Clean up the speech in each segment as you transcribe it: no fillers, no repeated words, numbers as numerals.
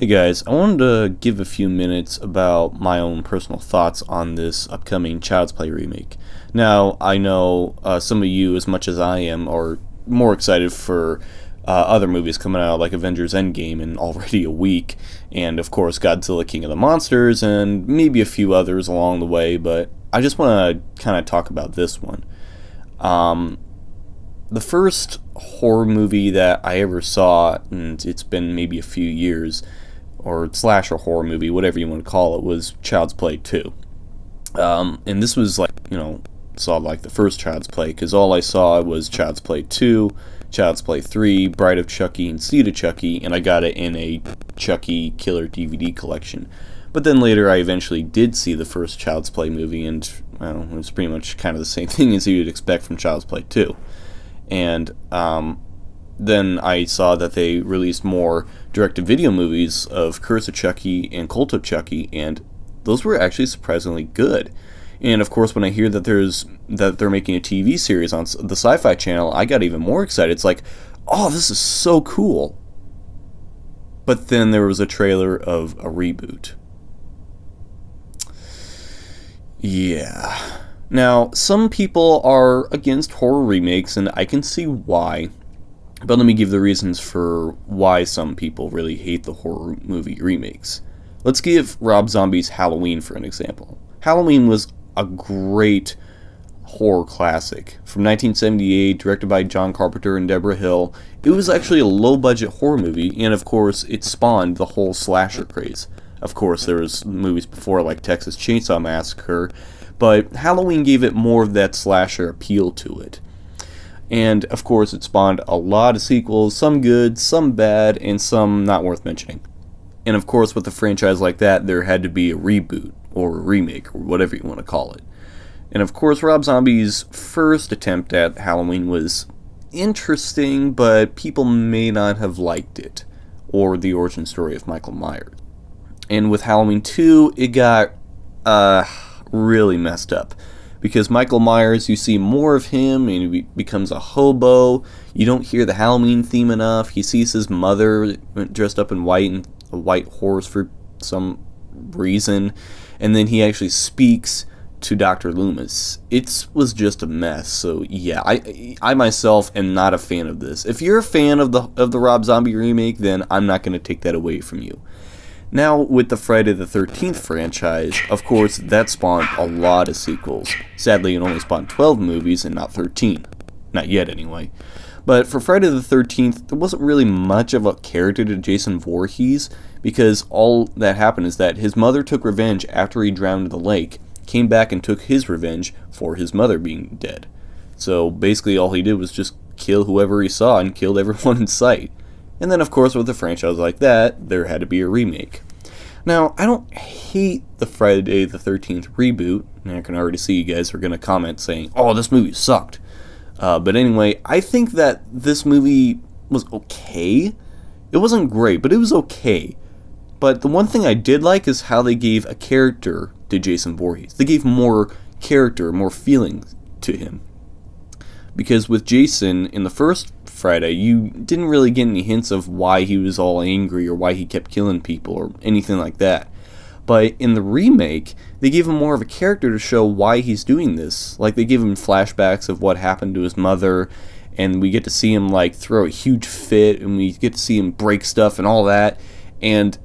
Hey guys, I wanted to give a few minutes about my own personal thoughts on this upcoming Child's Play remake. Now, I know some of you, as much as I am, are more excited for other movies coming out like Avengers Endgame in already a week, and of course Godzilla King of the Monsters, and maybe a few others along the way, but I just want to kind of talk about this one. The first horror movie that I ever saw, and it's been maybe a few years, or slasher horror movie, whatever you want to call it, was Child's Play 2. And this was saw like the first Child's Play, because all I saw was Child's Play 2, Child's Play 3, Bride of Chucky, and Seed of Chucky, and I got it in a Chucky Killer DVD collection. But then later I eventually did see the first Child's Play movie, and well, it was pretty much kind of the same thing as you'd expect from Child's Play 2. And then I saw that they released more direct-to-video movies of Curse of Chucky and Cult of Chucky, and those were actually surprisingly good. And of course, when I hear that they're making a TV series on the Sci-Fi Channel, I got even more excited. It's like, oh, this is so cool. But then there was a trailer of a reboot. Yeah. Now, some people are against horror remakes, and I can see why. But let me give the reasons for why some people really hate the horror movie remakes. Let's give Rob Zombie's Halloween for an example. Halloween was a great horror classic. From 1978, directed by John Carpenter and Deborah Hill, it was actually a low-budget horror movie, and of course, it spawned the whole slasher craze. Of course, there was movies before like Texas Chainsaw Massacre, but Halloween gave it more of that slasher appeal to it. And, of course, it spawned a lot of sequels, some good, some bad, and some not worth mentioning. And, of course, with a franchise like that, there had to be a reboot, or a remake, or whatever you want to call it. And, of course, Rob Zombie's first attempt at Halloween was interesting, but people may not have liked it, or the origin story of Michael Myers. And with Halloween 2, it got really messed up, because Michael Myers, you see more of him and he becomes a hobo. You don't hear the Halloween theme enough. He sees his mother dressed up in white and a white horse for some reason, and then he actually speaks to Dr. Loomis. It was just a mess. So yeah, I myself am not a fan of this. If you're a fan of the Rob Zombie remake, then I'm not going to take that away from you. Now, with the Friday the 13th franchise, of course, that spawned a lot of sequels. Sadly, it only spawned 12 movies and not 13. Not yet, anyway. But for Friday the 13th, there wasn't really much of a character to Jason Voorhees, because all that happened is that his mother took revenge after he drowned in the lake, came back and took his revenge for his mother being dead. So basically all he did was just kill whoever he saw and killed everyone in sight. And then, of course, with a franchise like that, there had to be a remake. Now, I don't hate the Friday the 13th reboot, and I can already see you guys are going to comment saying, oh, this movie sucked. But anyway, I think that this movie was okay. It wasn't great, but it was okay. But the one thing I did like is how they gave a character to Jason Voorhees. They gave more character, more feelings to him. Because with Jason, in the first Friday, you didn't really get any hints of why he was all angry or why he kept killing people or anything like that. But in the remake, they gave him more of a character to show why he's doing this. Like, they give him flashbacks of what happened to his mother, and we get to see him, like, throw a huge fit, and we get to see him break stuff and all that, and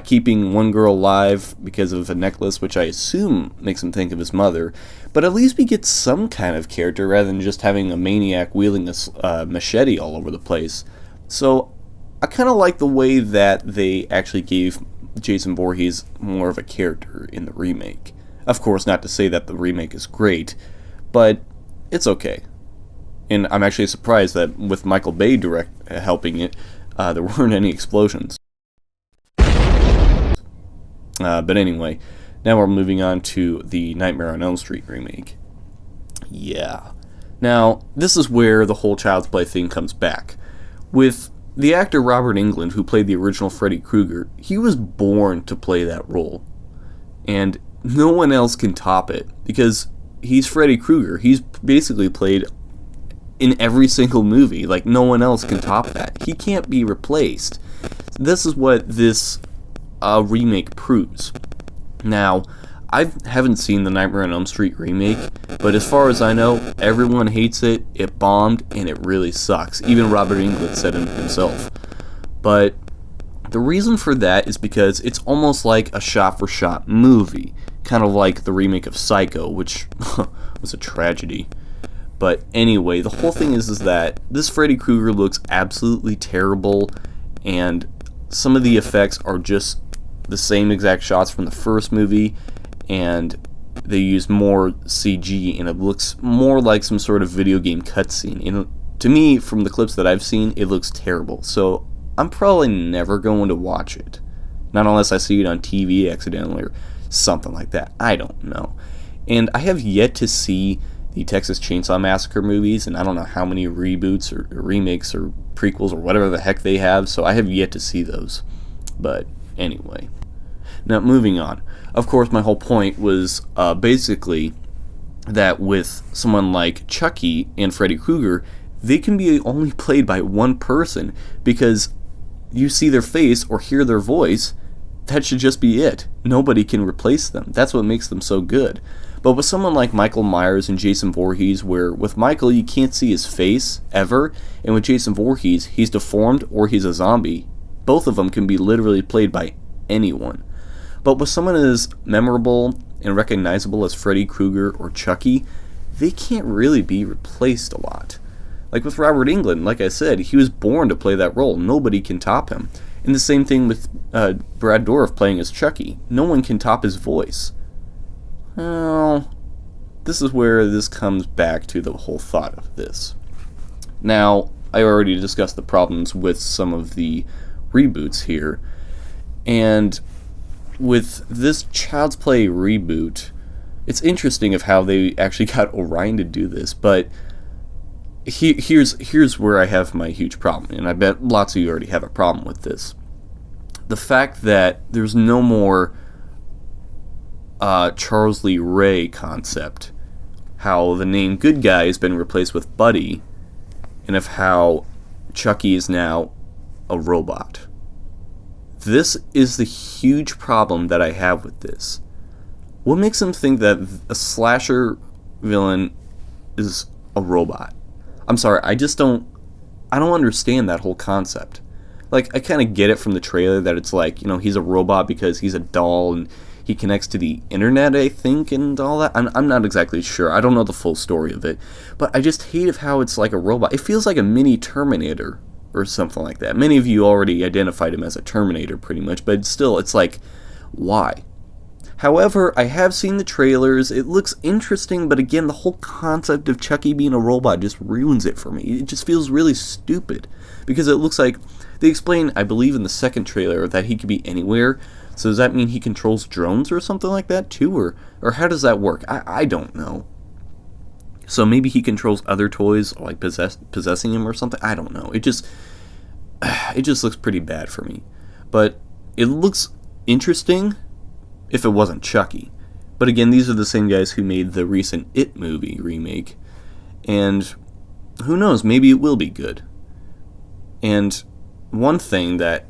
keeping one girl alive because of a necklace, which I assume makes him think of his mother. But at least we get some kind of character rather than just having a maniac wielding a machete all over the place. So I kind of like the way that they actually gave Jason Voorhees more of a character in the remake. Of course, not to say that the remake is great, but it's okay. And I'm actually surprised that with Michael Bay helping it, there weren't any explosions. But anyway, now we're moving on to the Nightmare on Elm Street remake. Yeah. Now, this is where the whole Child's Play thing comes back. With the actor Robert Englund, who played the original Freddy Krueger, he was born to play that role. And no one else can top it, because he's Freddy Krueger. He's basically played in every single movie. Like, no one else can top that. He can't be replaced. this is what this remake proves. Now, I haven't seen the Nightmare on Elm Street remake, but as far as I know, everyone hates it, it bombed, and it really sucks. Even Robert Englund said it himself. But the reason for that is because it's almost like a shot-for-shot movie, kind of like the remake of Psycho, which was a tragedy. But anyway, the whole thing is that this Freddy Krueger looks absolutely terrible, and some of the effects are just the same exact shots from the first movie, and they use more CG, and it looks more like some sort of video game cutscene. And to me, from the clips that I've seen, it looks terrible. So I'm probably never going to watch it. Not unless I see it on TV accidentally or something like that. I don't know. And I have yet to see the Texas Chainsaw Massacre movies, and I don't know how many reboots or remakes or prequels or whatever the heck they have, so I have yet to see those. But anyway. Now, moving on. Of course, my whole point was basically that with someone like Chucky and Freddy Krueger, they can be only played by one person, because you see their face or hear their voice, that should just be it. Nobody can replace them. That's what makes them so good. But with someone like Michael Myers and Jason Voorhees, where with Michael you can't see his face ever, and with Jason Voorhees he's deformed or he's a zombie, both of them can be literally played by anyone. But with someone as memorable and recognizable as Freddy Krueger or Chucky, they can't really be replaced a lot. Like with Robert Englund, like I said, he was born to play that role. Nobody can top him. And the same thing with Brad Dourif playing as Chucky. No one can top his voice. Well, this is where this comes back to the whole thought of this. Now, I already discussed the problems with some of the reboots here. And with this Child's Play reboot, it's interesting of how they actually got Orion to do this, but here's where I have my huge problem, and I bet lots of you already have a problem with this. The fact that there's no more Charles Lee Ray concept, how the name Good Guy has been replaced with Buddy, and of how Chucky is now a robot. This is the huge problem that I have with this. What makes them think that a slasher villain is a robot? I'm sorry, I don't understand that whole concept. Like, I kind of get it from the trailer that it's like, he's a robot because he's a doll and he connects to the internet, I think, and all that. I'm not exactly sure. I don't know the full story of it. But I just hate how it's like a robot. It feels like a mini Terminator or something like that. Many of you already identified him as a Terminator pretty much, but still, it's like, why? However, I have seen the trailers. It looks interesting, but again, the whole concept of Chucky being a robot just ruins it for me. It just feels really stupid, because it looks like they explain, I believe in the second trailer, that he could be anywhere. So does that mean he controls drones or something like that too, or how does that work? I don't know. So maybe he controls other toys, like possessing him or something. I don't know. It just looks pretty bad for me. But it looks interesting if it wasn't Chucky. But again, these are the same guys who made the recent It movie remake. And who knows, maybe it will be good. And one thing that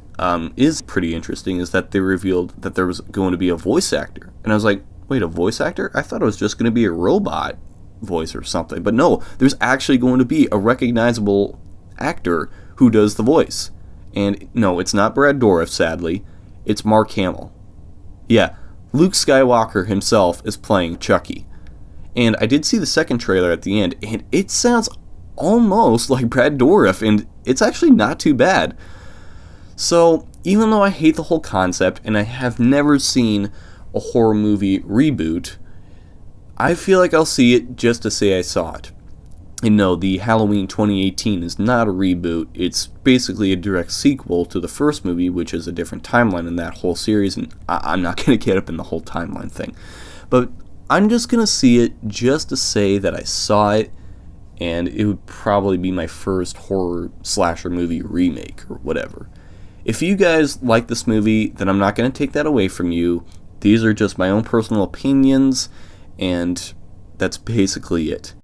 is pretty interesting is that they revealed that there was going to be a voice actor. And I was like, wait, a voice actor? I thought it was just going to be a robot voice or something. But no, there's actually going to be a recognizable actor who does the voice. And no, it's not Brad Dourif, sadly. It's Mark Hamill. Yeah, Luke Skywalker himself is playing Chucky. And I did see the second trailer at the end, and it sounds almost like Brad Dourif, and it's actually not too bad. So, even though I hate the whole concept, and I have never seen a horror movie reboot, I feel like I'll see it just to say I saw it. And no, the Halloween 2018 is not a reboot. It's basically a direct sequel to the first movie, which is a different timeline in that whole series, and I'm not going to get up in the whole timeline thing. But I'm just going to see it just to say that I saw it, and it would probably be my first horror slasher movie remake or whatever. If you guys like this movie, then I'm not going to take that away from you. These are just my own personal opinions, and that's basically it.